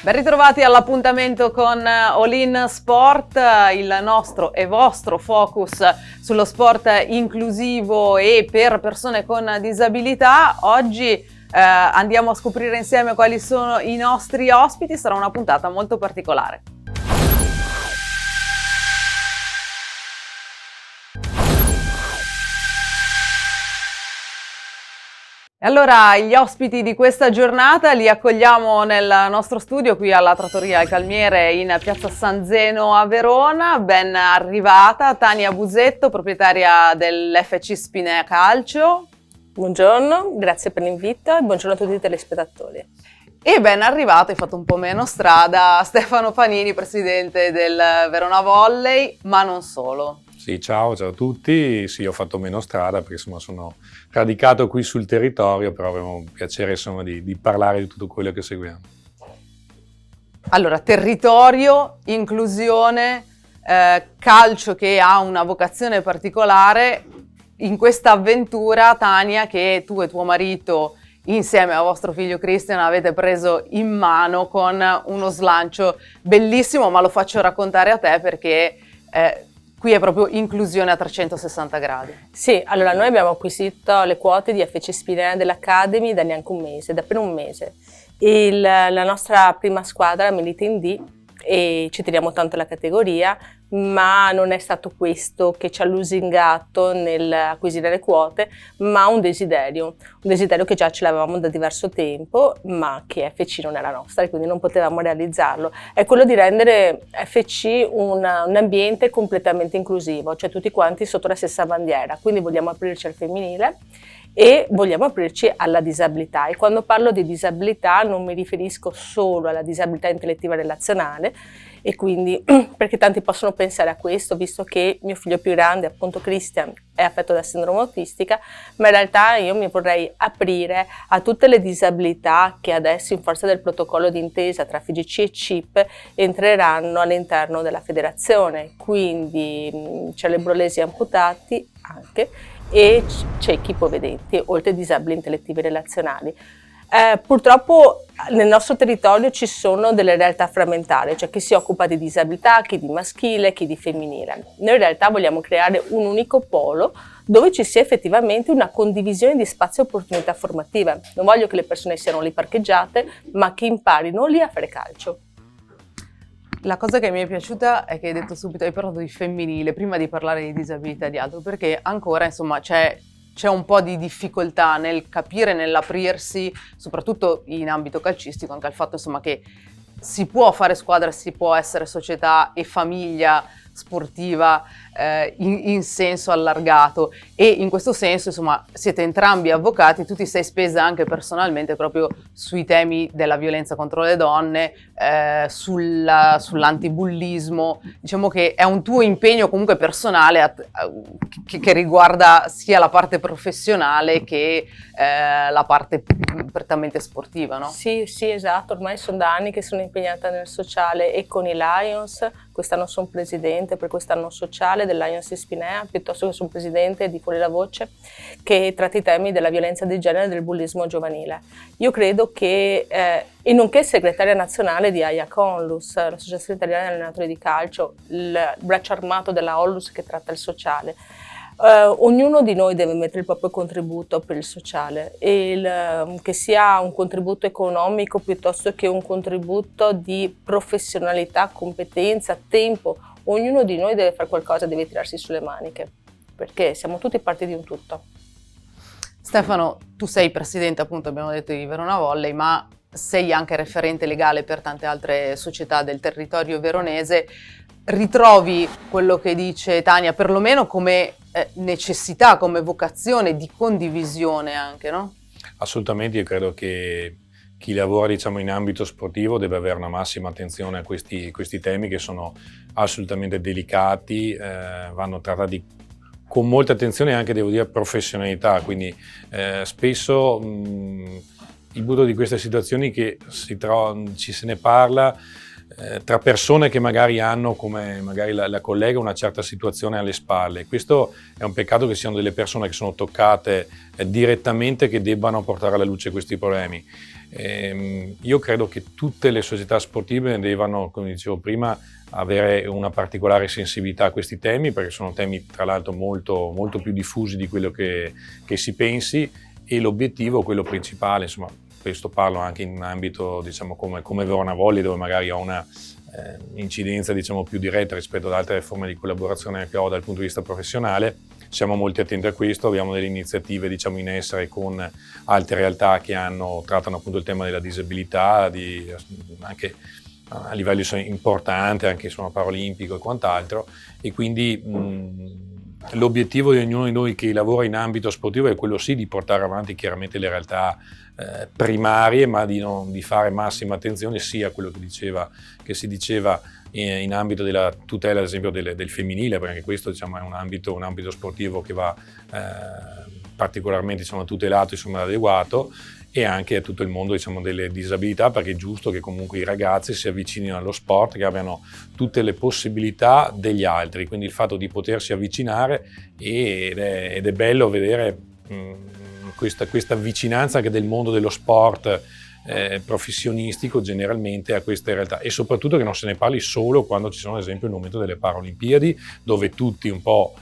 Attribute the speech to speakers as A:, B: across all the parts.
A: Ben ritrovati all'appuntamento con All In Sport, il nostro e vostro focus sullo sport inclusivo e per persone con disabilità. Oggi andiamo a scoprire insieme quali sono i nostri ospiti, sarà una puntata molto particolare. Allora, gli ospiti di questa giornata li accogliamo nel nostro studio qui alla Trattoria Il Calmiere in piazza San Zeno a Verona. Ben arrivata Tania Busetto, proprietaria dell'FC Spinea Calcio.
B: Buongiorno, grazie per l'invito e buongiorno a tutti i telespettatori.
A: E ben arrivato, hai fatto un po' meno strada, Stefano Panini, presidente del Verona Volley, ma non solo.
C: Sì, ciao a tutti. Sì, ho fatto meno strada perché insomma sono radicato qui sul territorio, però avevo un piacere insomma di parlare di tutto quello che seguiamo.
A: Allora, territorio, inclusione, calcio che ha una vocazione particolare. In questa avventura, Tania, che tu e tuo marito insieme a vostro figlio Christian avete preso in mano con uno slancio bellissimo, ma lo faccio raccontare a te perché qui è proprio inclusione a 360 gradi.
B: Sì, allora noi abbiamo acquisito le quote di FC Spinea dell'Academy da neanche un mese, da appena un mese. La nostra prima squadra milita in D e ci teniamo tanto alla categoria, ma non è stato questo che ci ha lusingato nell'acquisire le quote, ma un desiderio che già ce l'avevamo da diverso tempo, ma che FC non era nostra e quindi non potevamo realizzarlo. È quello di rendere FC un ambiente completamente inclusivo, cioè tutti quanti sotto la stessa bandiera, quindi vogliamo aprirci al femminile e vogliamo aprirci alla disabilità. E quando parlo di disabilità non mi riferisco solo alla disabilità intellettiva relazionale, e quindi perché tanti possono pensare a questo, visto che mio figlio più grande, appunto Christian, è affetto da sindrome autistica, ma in realtà io mi vorrei aprire a tutte le disabilità che adesso in forza del protocollo d'intesa tra FIGC e CIP entreranno all'interno della federazione, quindi cerebrolesi amputati anche e ciechi ipovedenti, oltre ai disabili intellettivi relazionali. Purtroppo nel nostro territorio ci sono delle realtà frammentarie, cioè chi si occupa di disabilità, chi di maschile, chi di femminile. Noi in realtà vogliamo creare un unico polo dove ci sia effettivamente una condivisione di spazi e opportunità formative. Non voglio che le persone siano lì parcheggiate, ma che imparino lì a fare calcio.
A: La cosa che mi è piaciuta è che hai detto subito, hai parlato di femminile, prima di parlare di disabilità e di altro, perché ancora insomma c'è un po' di difficoltà nel capire, nell'aprirsi, soprattutto in ambito calcistico, anche al fatto insomma che si può fare squadra, si può essere società e famiglia sportiva in senso allargato, e in questo senso insomma siete entrambi avvocati, tu ti sei spesa anche personalmente proprio sui temi della violenza contro le donne, sull'antibullismo. Diciamo che è un tuo impegno comunque personale che riguarda sia la parte professionale che la parte prettamente sportiva, no?
B: Sì, esatto, ormai sono da anni che sono impegnata nel sociale e con i Lions, quest'anno sono presidente per quest'anno sociale del Lions di Spinea, piuttosto che sono presidente di Fuori la Voce, che tratta i temi della violenza di genere e del bullismo giovanile. Io credo che, e nonché segretaria nazionale di AIAC Onlus, l'Associazione Italiana degli Allenatori di Calcio, il braccio armato della Onlus che tratta il sociale. Ognuno di noi deve mettere il proprio contributo per il sociale, che sia un contributo economico piuttosto che un contributo di professionalità, competenza, tempo. Ognuno di noi deve fare qualcosa, deve tirarsi sulle maniche, perché siamo tutti parte di un tutto.
A: Stefano, tu sei presidente, appunto abbiamo detto, di Verona Volley, ma sei anche referente legale per tante altre società del territorio veronese. Ritrovi quello che dice Tania, perlomeno come necessità, come vocazione di condivisione anche, no?
C: Assolutamente, io credo che chi lavora, diciamo, in ambito sportivo deve avere una massima attenzione a questi temi che sono assolutamente delicati, vanno trattati con molta attenzione e anche, devo dire, professionalità, quindi spesso il brutto di queste situazioni che ci se ne parla tra persone che magari hanno, come magari la collega, una certa situazione alle spalle. Questo è un peccato, che siano delle persone che sono toccate direttamente che debbano portare alla luce questi problemi. Io credo che tutte le società sportive devono, come dicevo prima, avere una particolare sensibilità a questi temi, perché sono temi tra l'altro molto, molto più diffusi di quello che si pensi, e l'obiettivo, quello principale, insomma, questo parlo anche in un ambito, diciamo, come Verona Volley, dove magari ho una incidenza, diciamo, più diretta rispetto ad altre forme di collaborazione che ho dal punto di vista professionale. Siamo molto attenti a questo, abbiamo delle iniziative, diciamo, in essere con altre realtà che trattano appunto il tema della disabilità, anche a livello importante, anche insomma, paralimpico e quant'altro, e quindi l'obiettivo di ognuno di noi che lavora in ambito sportivo è quello sì di portare avanti chiaramente le realtà primarie, ma di fare massima attenzione sia a quello che si diceva in ambito della tutela, ad esempio, del femminile, perché anche questo, diciamo, è un ambito sportivo che va particolarmente, diciamo, tutelato, insomma, adeguato, e anche a tutto il mondo, diciamo, delle disabilità, perché è giusto che comunque i ragazzi si avvicinino allo sport, che abbiano tutte le possibilità degli altri, quindi il fatto di potersi avvicinare, ed è bello vedere questa vicinanza anche del mondo dello sport professionistico generalmente a queste realtà, e soprattutto che non se ne parli solo quando ci sono, ad esempio, il momento delle Paralimpiadi, dove tutti un po'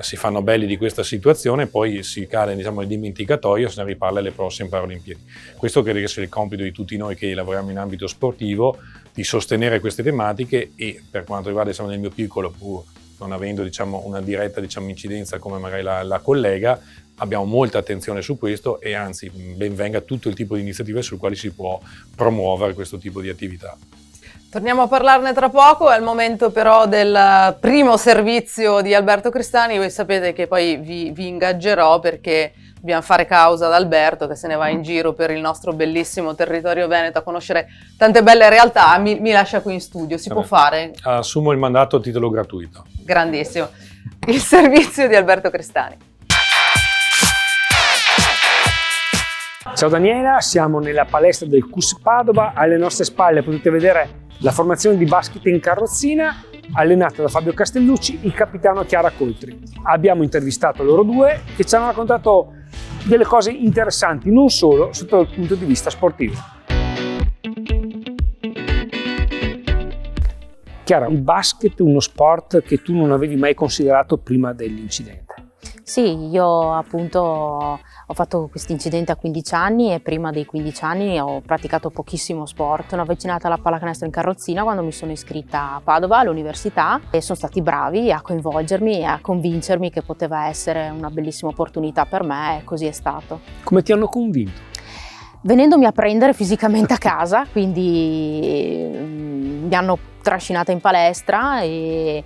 C: si fanno belli di questa situazione, poi si cade, diciamo, nel dimenticatoio, se ne riparla alle prossime Paralimpiadi. Questo credo che sia il compito di tutti noi che lavoriamo in ambito sportivo, di sostenere queste tematiche, e per quanto riguarda, diciamo, nel mio piccolo, pur non avendo, diciamo, una diretta, diciamo, incidenza come magari la collega, abbiamo molta attenzione su questo, e anzi ben venga tutto il tipo di iniziative sul quale si può promuovere questo tipo di attività.
A: Torniamo a parlarne tra poco, è il momento però del primo servizio di Alberto Cristani. Voi sapete che poi vi ingaggerò, perché dobbiamo fare causa ad Alberto, che se ne va in giro per il nostro bellissimo territorio veneto a conoscere tante belle realtà. Mi lascia qui in studio, si può fare?
C: Assumo il mandato a titolo gratuito.
A: Grandissimo. Il servizio di Alberto Cristani.
D: Ciao Daniela, siamo nella palestra del CUS Padova. Alle nostre spalle potete vedere la formazione di basket in carrozzina, allenata da Fabio Castellucci, il capitano Chiara Coltri. Abbiamo intervistato loro due, che ci hanno raccontato delle cose interessanti, non solo sotto il punto di vista sportivo. Chiara, il basket è uno sport che tu non avevi mai considerato prima dell'incidente.
E: Sì, io appunto ho fatto questo incidente a 15 anni, e prima dei 15 anni ho praticato pochissimo sport. Sono avvicinata alla pallacanestro in carrozzina quando mi sono iscritta a Padova all'università, e sono stati bravi a coinvolgermi e a convincermi che poteva essere una bellissima opportunità per me, e così è stato.
D: Come ti hanno convinto?
E: Venendomi a prendere fisicamente a casa, quindi mi hanno trascinata in palestra e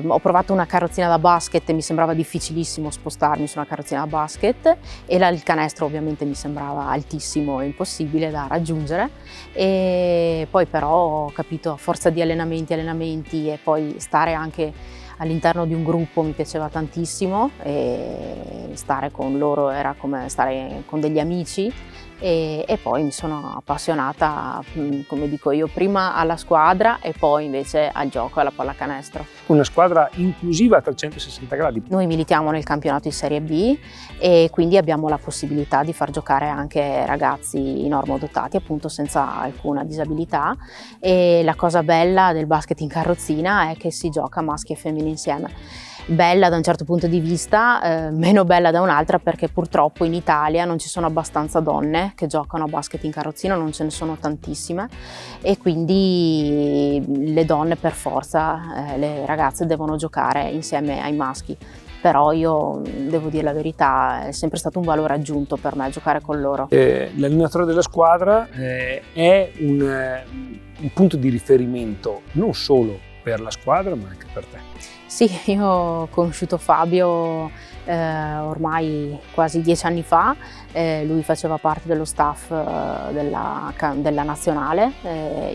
E: ho provato una carrozzina da basket e mi sembrava difficilissimo spostarmi su una carrozzina da basket, e il canestro ovviamente mi sembrava altissimo e impossibile da raggiungere, e poi però ho capito, a forza di allenamenti e poi stare anche all'interno di un gruppo mi piaceva tantissimo, e stare con loro era come stare con degli amici, e poi mi sono appassionata, come dico io, prima alla squadra e poi invece al gioco, alla pallacanestro.
D: Una squadra inclusiva a 360 gradi.
E: Noi militiamo nel campionato di Serie B, e quindi abbiamo la possibilità di far giocare anche ragazzi normodotati, appunto senza alcuna disabilità, e la cosa bella del basket in carrozzina è che si gioca maschi e femmine insieme. Bella da un certo punto di vista, meno bella da un'altra, perché purtroppo in Italia non ci sono abbastanza donne che giocano a basket in carrozzina, non ce ne sono tantissime, e quindi le donne per forza, le ragazze devono giocare insieme ai maschi. Però io devo dire la verità, è sempre stato un valore aggiunto per me giocare con loro.
D: L'allenatore della squadra è un punto di riferimento non solo per la squadra ma anche per te.
E: Sì, io ho conosciuto Fabio ormai quasi 10 anni fa, lui faceva parte dello staff della nazionale,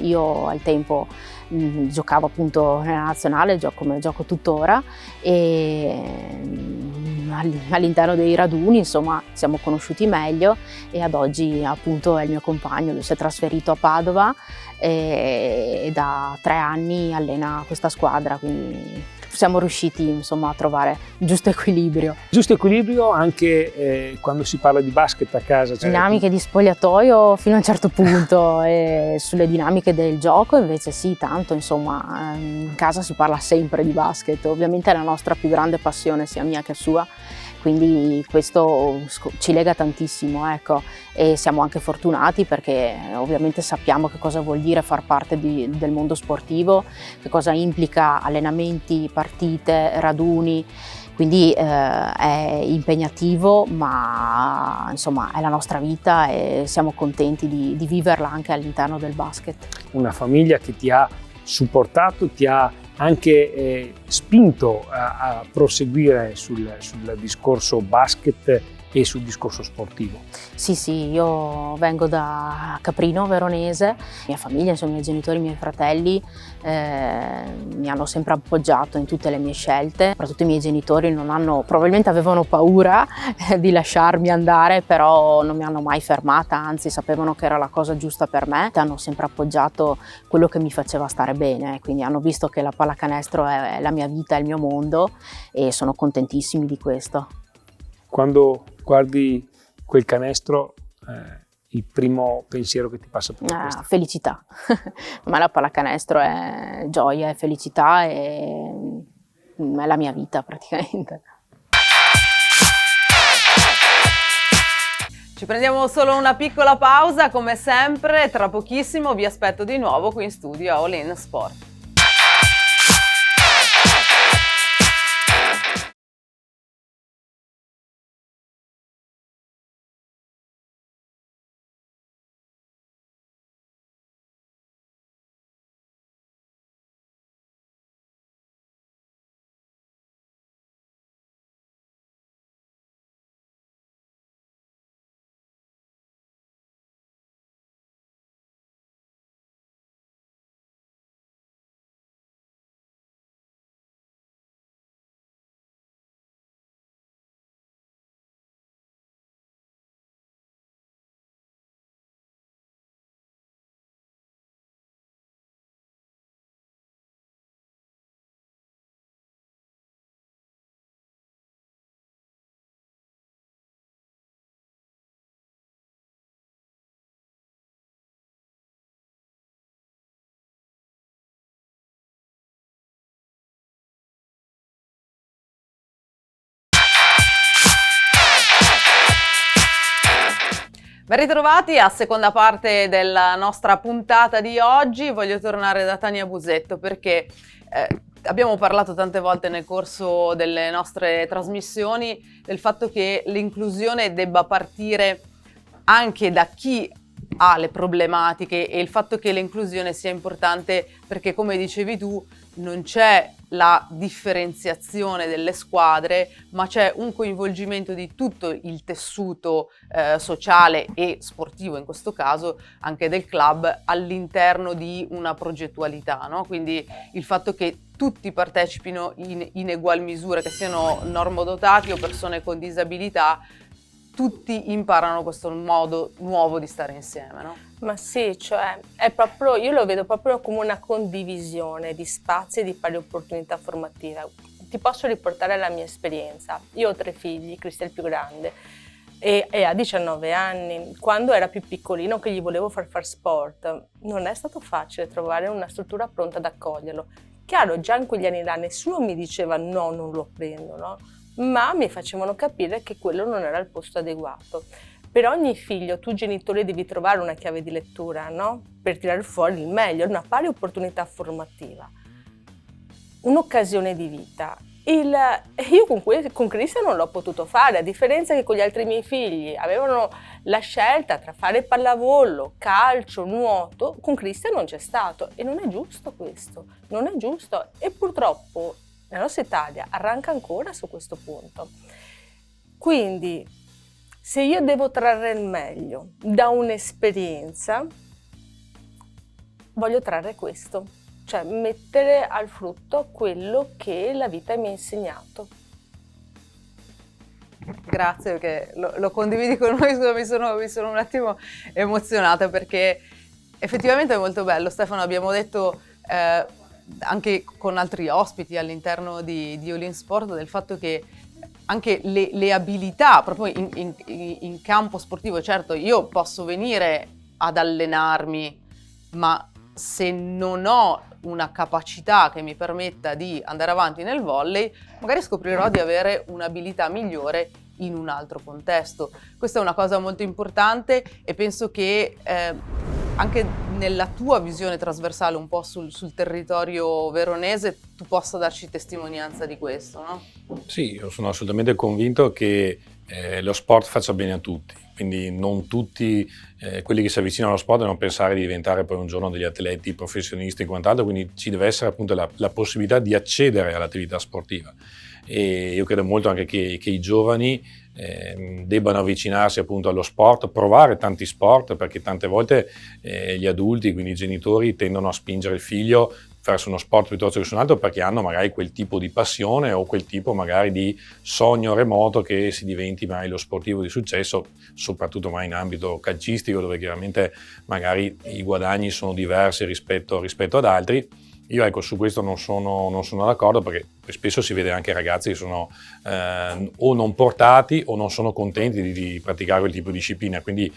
E: io al tempo giocavo appunto nella nazionale, come gioco tuttora, e all'interno dei raduni insomma siamo conosciuti meglio e ad oggi appunto è il mio compagno. Lui si è trasferito a Padova e da 3 anni allena questa squadra, quindi siamo riusciti insomma a trovare il giusto equilibrio.
D: Giusto equilibrio anche quando si parla di basket a casa. Cioè...
E: Dinamiche di spogliatoio fino a un certo punto, e sulle dinamiche del gioco invece sì, tanto insomma in casa si parla sempre di basket, ovviamente è la nostra più grande passione sia mia che sua, quindi questo ci lega tantissimo, ecco, e siamo anche fortunati perché ovviamente sappiamo che cosa vuol dire far parte del mondo sportivo, che cosa implica allenamenti, partite, raduni, quindi è impegnativo, ma insomma è la nostra vita e siamo contenti di viverla anche all'interno del basket.
D: Una famiglia che ti ha supportato, ti ha anche spinto a proseguire sul discorso basket e sul discorso sportivo.
E: Sì, io vengo da Caprino, veronese, mia famiglia, insomma, i miei genitori, i miei fratelli mi hanno sempre appoggiato in tutte le mie scelte, soprattutto i miei genitori probabilmente avevano paura di lasciarmi andare, però non mi hanno mai fermata, anzi sapevano che era la cosa giusta per me, hanno sempre appoggiato quello che mi faceva stare bene, quindi hanno visto che la pallacanestro è la mia vita, è il mio mondo e sono contentissimi di questo.
D: Quando guardi quel canestro, il primo pensiero che ti passa per la testa?
E: Felicità. Ma la pallacanestro è gioia, è felicità e è la mia vita praticamente.
A: Ci prendiamo solo una piccola pausa, come sempre, tra pochissimo vi aspetto di nuovo qui in studio a All In Sport. Ben ritrovati a seconda parte della nostra puntata di oggi. Voglio tornare da Tania Busetto perché abbiamo parlato tante volte nel corso delle nostre trasmissioni del fatto che l'inclusione debba partire anche da chi ha le problematiche e il fatto che l'inclusione sia importante perché, come dicevi tu, non c'è la differenziazione delle squadre, ma c'è un coinvolgimento di tutto il tessuto sociale e sportivo, in questo caso anche del club, all'interno di una progettualità, no? Quindi il fatto che tutti partecipino in egual misura, che siano normodotati o persone con disabilità, tutti imparano questo modo nuovo di stare insieme, no?
B: Ma sì, cioè è proprio, io lo vedo proprio come una condivisione di spazi e di pari opportunità formativa. Ti posso riportare la mia esperienza. Io ho 3 figli, Cristian è il più grande e ha 19 anni. Quando era più piccolino che gli volevo far sport, non è stato facile trovare una struttura pronta ad accoglierlo. Chiaro, già in quegli anni là nessuno mi diceva no, non lo prendo, no? Ma mi facevano capire che quello non era il posto adeguato. Per ogni figlio tu genitore devi trovare una chiave di lettura, no? Per tirare fuori il meglio, una pari opportunità formativa, un'occasione di vita. Io con Cristian non l'ho potuto fare, a differenza che con gli altri miei figli avevano la scelta tra fare pallavolo, calcio, nuoto, con Cristian non c'è stato e non è giusto questo, non è giusto e purtroppo la nostra Italia arranca ancora su questo punto. Quindi, se io devo trarre il meglio da un'esperienza, voglio trarre questo, cioè mettere al frutto quello che la vita mi ha insegnato.
A: Grazie, perché lo condividi con noi, mi sono un attimo emozionata, perché effettivamente è molto bello. Stefano, abbiamo detto anche con altri ospiti all'interno di All In Sport del fatto che anche le abilità proprio in campo sportivo, certo io posso venire ad allenarmi, ma se non ho una capacità che mi permetta di andare avanti nel volley, magari scoprirò di avere un'abilità migliore in un altro contesto. Questa è una cosa molto importante e penso che anche nella tua visione trasversale un po' sul territorio veronese tu possa darci testimonianza di questo, no?
C: Sì, io sono assolutamente convinto che lo sport faccia bene a tutti, quindi non tutti quelli che si avvicinano allo sport devono pensare di diventare poi un giorno degli atleti professionisti e quant'altro, quindi ci deve essere appunto la possibilità di accedere all'attività sportiva. E io credo molto anche che i giovani debbano avvicinarsi appunto allo sport, provare tanti sport, perché tante volte gli adulti, quindi i genitori, tendono a spingere il figlio verso uno sport piuttosto che su un altro perché hanno magari quel tipo di passione o quel tipo magari di sogno remoto che si diventi mai lo sportivo di successo, soprattutto mai in ambito calcistico, dove chiaramente magari i guadagni sono diversi rispetto ad altri. Io ecco, su questo non sono d'accordo, perché spesso si vede anche ragazzi che sono o non portati o non sono contenti di praticare quel tipo di disciplina, quindi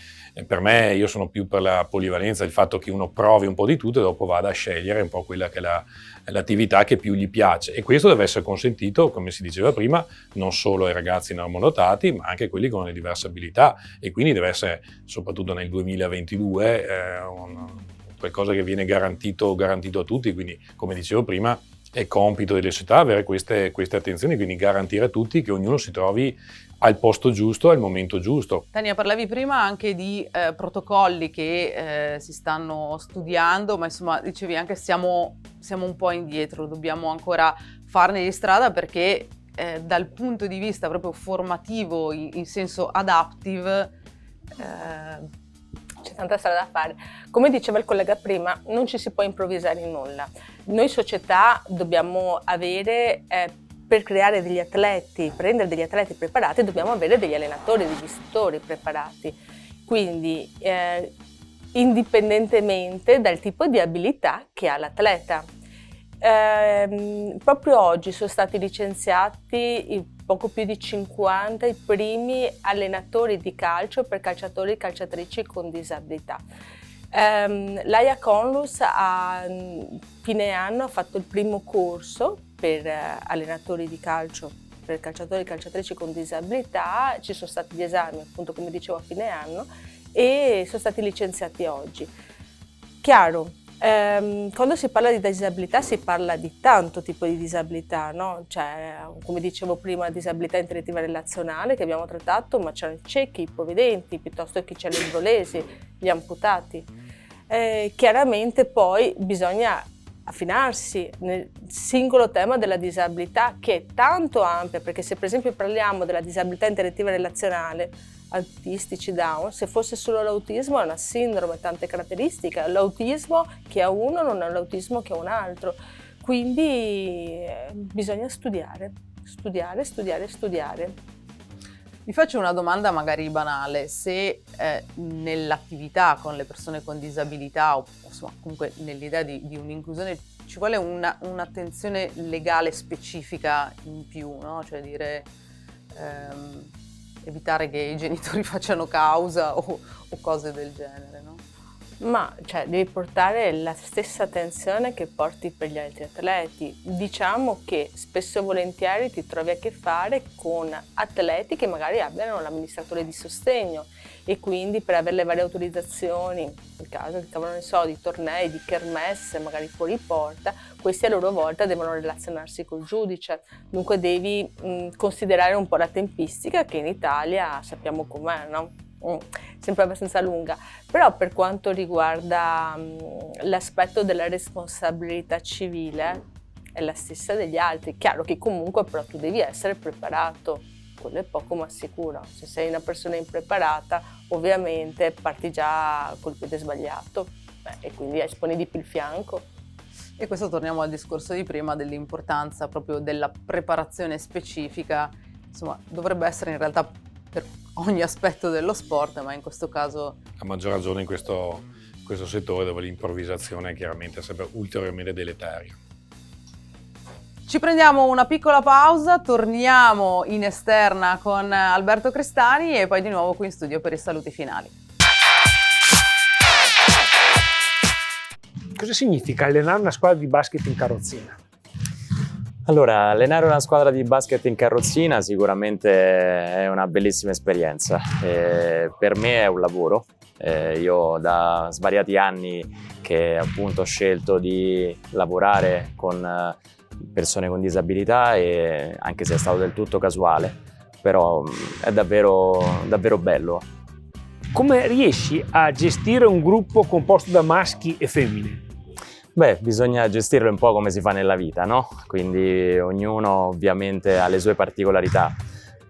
C: per me io sono più per la polivalenza, il fatto che uno provi un po' di tutto e dopo vada a scegliere un po' quella che è l'attività che più gli piace, e questo deve essere consentito, come si diceva prima, non solo ai ragazzi normodotati ma anche a quelli con le diverse abilità, e quindi deve essere, soprattutto nel 2022, qualcosa che viene garantito a tutti. Quindi, come dicevo prima, è compito delle società avere queste attenzioni, quindi garantire a tutti che ognuno si trovi al posto giusto, al momento giusto.
A: Tania, parlavi prima anche di protocolli che si stanno studiando, ma insomma dicevi anche siamo un po' indietro, dobbiamo ancora farne di strada, perché dal punto di vista proprio formativo, in senso adaptive,
B: c'è tanta strada da fare. Come diceva il collega prima, non ci si può improvvisare in nulla. Noi società dobbiamo avere, per creare degli atleti, prendere degli atleti preparati, dobbiamo avere degli allenatori, degli istruttori preparati. Quindi, indipendentemente dal tipo di abilità che ha l'atleta. Proprio oggi sono stati licenziati poco più di 50 i primi allenatori di calcio per calciatori e calciatrici con disabilità. L'AIA Conlus a fine anno ha fatto il primo corso per allenatori di calcio per calciatori e calciatrici con disabilità, ci sono stati gli esami appunto come dicevo a fine anno e sono stati licenziati oggi. Chiaro, quando si parla di disabilità si parla di tanto tipo di disabilità, no? Cioè, come dicevo prima, disabilità intellettiva relazionale che abbiamo trattato, ma c'erano i ciechi, i ipovedenti, piuttosto che c'è gli indolesi, gli amputati. Chiaramente poi bisogna affinarsi nel singolo tema della disabilità, che è tanto ampia, perché se per esempio parliamo della disabilità intellettiva relazionale, autistici, Down, se fosse solo l'autismo è una sindrome, tante caratteristiche. L'autismo che ha uno non è l'autismo che ha un altro, quindi bisogna studiare.
A: Vi faccio una domanda magari banale: se nell'attività con le persone con disabilità o insomma, comunque nell'idea di un'inclusione ci vuole un'attenzione legale specifica in più, no? Cioè dire evitare che i genitori facciano causa o cose del genere, no?
B: Ma cioè, devi portare la stessa attenzione che porti per gli altri atleti. Diciamo che spesso e volentieri ti trovi a che fare con atleti che magari abbiano l'amministratore di sostegno e quindi per avere le varie autorizzazioni, in caso di tornei, di kermesse, magari fuori porta, questi a loro volta devono relazionarsi col giudice. Dunque devi considerare un po' la tempistica, che in Italia sappiamo com'è, no? Sempre abbastanza lunga, però per quanto riguarda l'aspetto della responsabilità civile è la stessa degli altri. Chiaro che comunque però tu devi essere preparato, quello è poco ma sicuro. Se sei una persona impreparata, ovviamente parti già col piede sbagliato e quindi esponi di più il fianco.
A: E questo torniamo al discorso di prima dell'importanza proprio della preparazione specifica, insomma dovrebbe essere in realtà per ogni aspetto dello sport, ma in questo caso
C: A maggior ragione in questo settore dove l'improvvisazione chiaramente sarebbe ulteriormente deleteria.
A: ci prendiamo una piccola pausa, torniamo in esterna con Alberto Crestani e poi di nuovo qui in studio per i saluti finali.
D: Cosa significa allenare una squadra di basket in carrozzina?
F: Allora, allenare una squadra di basket in carrozzina sicuramente è una bellissima esperienza. Per me è un lavoro. Io da svariati anni che appunto ho scelto di lavorare con persone con disabilità, e anche se è stato del tutto casuale, però è davvero, davvero bello.
D: Come riesci a gestire un gruppo composto da maschi e femmine?
F: Beh, bisogna gestirlo un po' come si fa nella vita, no? Quindi ognuno ovviamente ha le sue particolarità,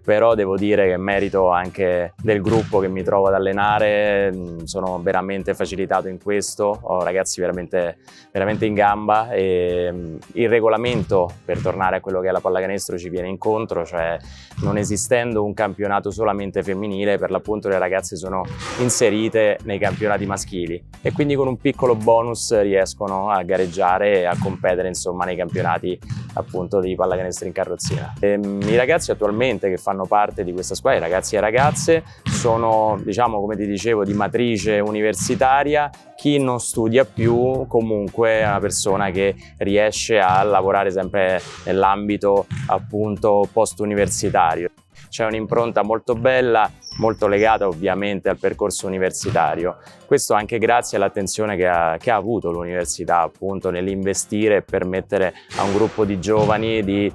F: però devo dire che merito anche del gruppo che mi trovo ad allenare, sono veramente facilitato in questo, ho ragazzi veramente, veramente in gamba, e il regolamento, per tornare a quello che è la pallacanestro, ci viene incontro, cioè non esistendo un campionato solamente femminile, per l'appunto le ragazze sono inserite nei campionati maschili e quindi con un piccolo bonus riescono a gareggiare e a competere insomma nei campionati appunto di pallacanestro in carrozzina. I ragazzi attualmente che fanno parte di questa squadra, i ragazzi e ragazze, sono, diciamo, come ti dicevo, di matrice universitaria. Chi non studia più comunque è una persona che riesce a lavorare sempre nell'ambito appunto post universitario. C'è un'impronta molto bella, molto legata ovviamente al percorso universitario. Questo anche grazie all'attenzione che ha avuto l'università appunto nell'investire e permettere a un gruppo di giovani di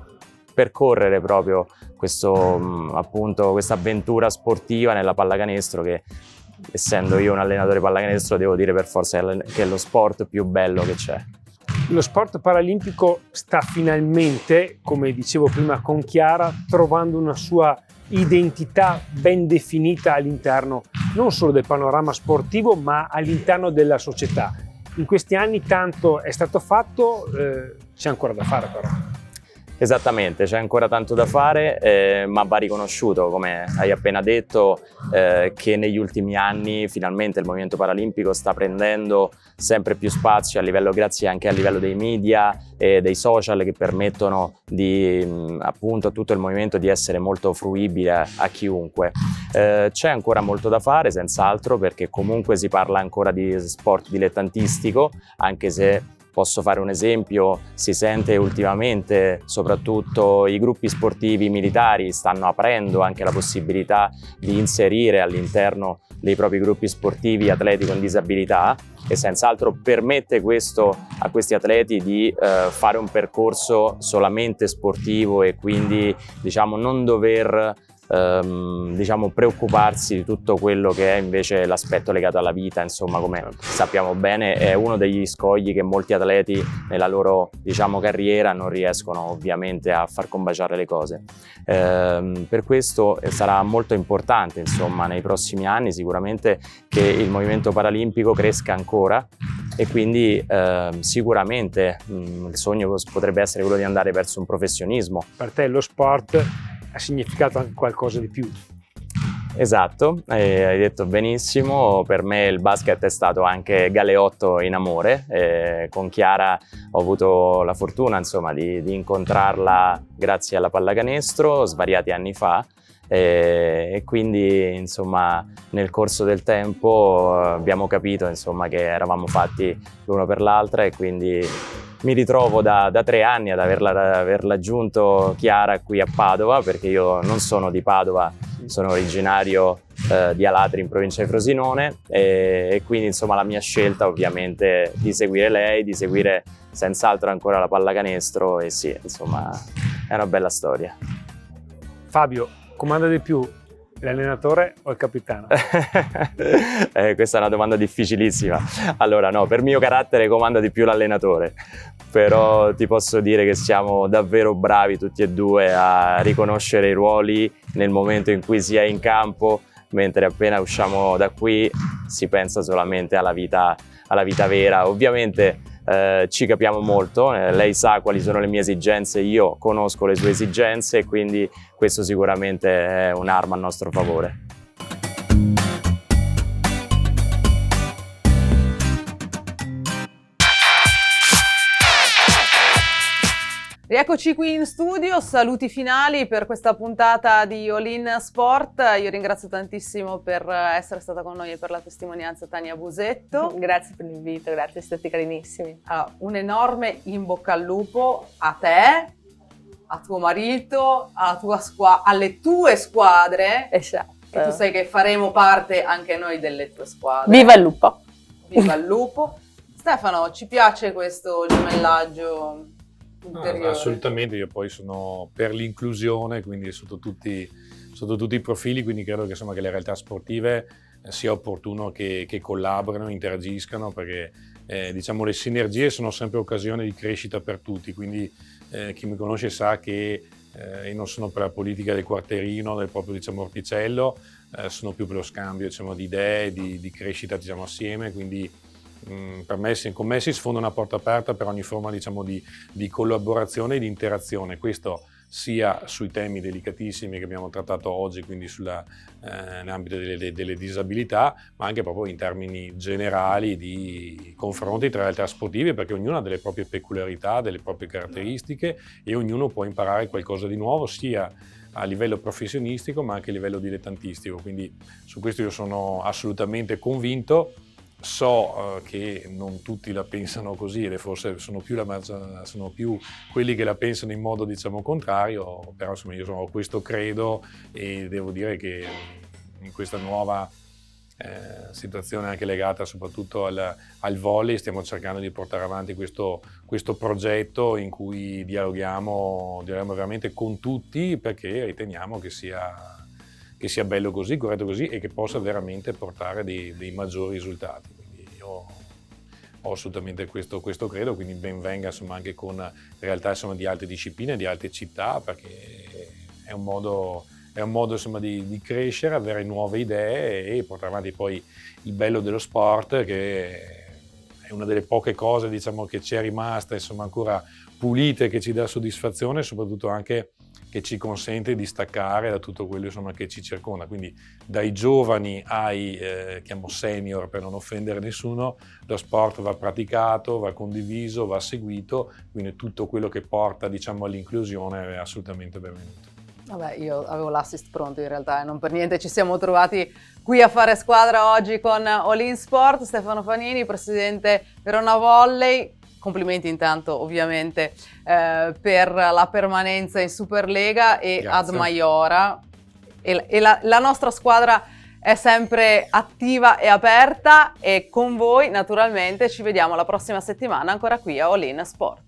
F: percorrere proprio appunto questa avventura sportiva nella pallacanestro, che essendo io un allenatore pallacanestro devo dire per forza che è lo sport più bello che c'è.
D: Lo sport paralimpico sta finalmente, come dicevo prima con Chiara, trovando una sua identità ben definita all'interno non solo del panorama sportivo ma all'interno della società. In questi anni tanto è stato fatto, c'è ancora da fare però.
F: Esattamente, c'è ancora tanto da fare, ma va riconosciuto, come hai appena detto, che negli ultimi anni finalmente il movimento paralimpico sta prendendo sempre più spazio grazie anche a livello dei media e dei social, che permettono appunto a tutto il movimento di essere molto fruibile a chiunque. C'è ancora molto da fare, senz'altro, perché comunque si parla ancora di sport dilettantistico, anche se posso fare un esempio, si sente ultimamente, soprattutto i gruppi sportivi militari stanno aprendo anche la possibilità di inserire all'interno dei propri gruppi sportivi atleti con disabilità, e senz'altro permette questo a questi atleti di fare un percorso solamente sportivo e quindi diciamo non dover preoccuparsi di tutto quello che è invece l'aspetto legato alla vita. Insomma, come sappiamo bene, è uno degli scogli che molti atleti nella loro carriera non riescono ovviamente a far combaciare le cose. Per questo sarà molto importante insomma nei prossimi anni sicuramente che il movimento paralimpico cresca ancora, e quindi sicuramente il sogno potrebbe essere quello di andare verso un professionismo.
D: Per te lo sport ha significato anche qualcosa di più.
F: Esatto, hai detto benissimo, per me il basket è stato anche galeotto in amore. Con Chiara ho avuto la fortuna insomma di incontrarla grazie alla pallacanestro svariati anni fa, e quindi insomma nel corso del tempo abbiamo capito insomma che eravamo fatti l'uno per l'altra, e quindi mi ritrovo da 3 anni ad aver raggiunto Chiara qui a Padova, perché io non sono di Padova, sono originario di Alatri in provincia di Frosinone, e quindi insomma la mia scelta ovviamente di seguire lei, di seguire senz'altro ancora la pallacanestro, e sì, insomma è una bella storia.
D: Fabio, comanda di più, L'allenatore o il capitano?
F: Questa è una domanda difficilissima. Allora no, per mio carattere comanda di più l'allenatore, però ti posso dire che siamo davvero bravi tutti e due a riconoscere i ruoli nel momento in cui si è in campo, mentre appena usciamo da qui si pensa solamente alla vita vera. Ovviamente ci capiamo molto, lei sa quali sono le mie esigenze, io conosco le sue esigenze e quindi questo sicuramente è un'arma a nostro favore.
A: Rieccoci qui in studio, saluti finali per questa puntata di All In Sport. Io ringrazio tantissimo per essere stata con noi e per la testimonianza Tania Busetto.
B: Grazie per l'invito, grazie, siete stati carinissimi.
A: Allora, un enorme in bocca al lupo a te, a tuo marito, alla tua alle tue squadre.
B: Esatto.
A: E tu sai che faremo parte anche noi delle tue squadre.
B: Viva il lupo!
A: Viva il lupo! Stefano, ci piace questo gemellaggio ulteriore?
C: Assolutamente, io poi sono per l'inclusione, quindi sotto tutti i profili, quindi credo che, insomma, che le realtà sportive sia opportuno che collaborino, interagiscano, perché diciamo le sinergie sono sempre occasione di crescita per tutti, quindi chi mi conosce sa che io non sono per la politica del quartierino, del proprio, diciamo, orticello, sono più per lo scambio, diciamo, di idee, di crescita, diciamo, assieme, quindi con me si sfonda una porta aperta per ogni forma, diciamo, di collaborazione e di interazione, questo sia sui temi delicatissimi che abbiamo trattato oggi, quindi nell'ambito delle disabilità, ma anche proprio in termini generali di confronti tra realtà sportive, perché ognuno ha delle proprie peculiarità, delle proprie caratteristiche e ognuno può imparare qualcosa di nuovo, sia a livello professionistico ma anche a livello dilettantistico, quindi su questo io sono assolutamente convinto. So che non tutti la pensano così e forse sono più quelli che la pensano in modo, diciamo, contrario, però insomma io ho questo credo e devo dire che in questa nuova situazione anche legata soprattutto al volley stiamo cercando di portare avanti questo progetto in cui dialoghiamo veramente con tutti, perché riteniamo che sia bello così, corretto così e che possa veramente portare dei maggiori risultati. Quindi io ho assolutamente questo credo, quindi ben venga, insomma, anche con realtà, insomma, di altre discipline, di altre città, perché è un modo insomma, di crescere, avere nuove idee e portare avanti poi il bello dello sport, che è una delle poche cose, diciamo, che ci è rimasta, insomma, ancora pulite, che ci dà soddisfazione e soprattutto anche che ci consente di staccare da tutto quello, insomma, che ci circonda, quindi dai giovani ai chiamo senior per non offendere nessuno, lo sport va praticato, va condiviso, va seguito, quindi tutto quello che porta, diciamo, all'inclusione è assolutamente benvenuto.
A: Vabbè, io avevo l'assist pronto in realtà e non per niente ci siamo trovati qui a fare squadra oggi con All In Sport. Stefano Fanini, presidente Verona Volley. Complimenti intanto ovviamente per la permanenza in Superlega e
C: Grazie.
A: ad Maiora. E la nostra squadra è sempre attiva e aperta e con voi naturalmente ci vediamo la prossima settimana ancora qui a All In Sport.